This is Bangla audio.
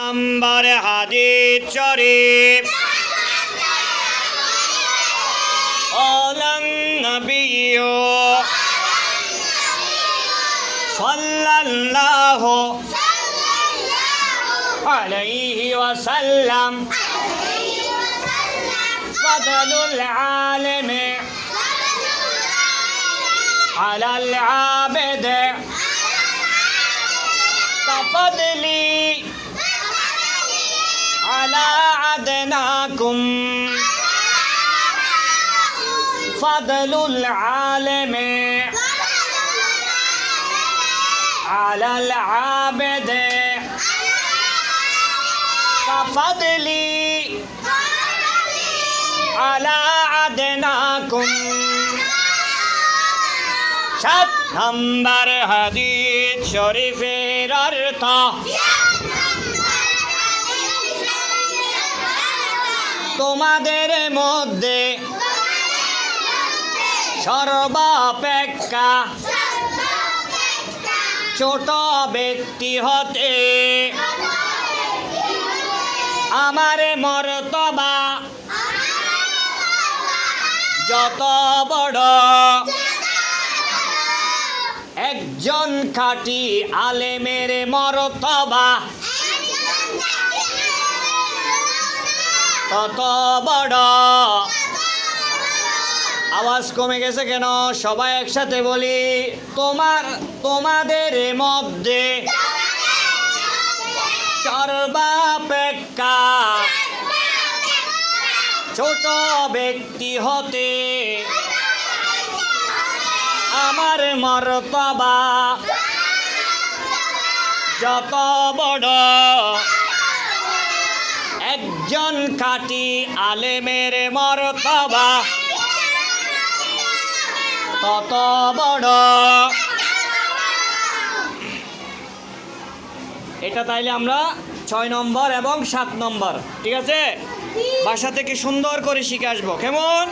নম্বর হাদিস শরীফ আলান নবিয়্যু সাল্লাল্লাহু আলাইহি ওয়াসাল্লাম ফাদলুল আলিমি আলাল আবিদ কাফদলি على أدناكم فضل العالم على العابد كفضلي على أدناكم 7 নম্বর হাদিস শরীফের অর্থ তোমাদের মধ্যে সর্বাপেক্ষা ছোট ব্যক্তি হতে আমার মর্তবা যত বড় একজন খাঁটি আলেমের মর্তবা তত বড়। আওয়াজ কমে গেছে কেন? সবাই একসাথে বলি, তোমাদের মধ্যে সর্বাপেক্ষা ছোট ব্যক্তি হতে আমার মর্তবা যত বড় একজন খাঁটি আলেমের মর্তবা তত বড়। এটা তাইলে আমরা 6 নম্বর এবং 7 নম্বর, ঠিক আছে, বাসা থেকে সুন্দর করে শিখে আসবো। কেমন?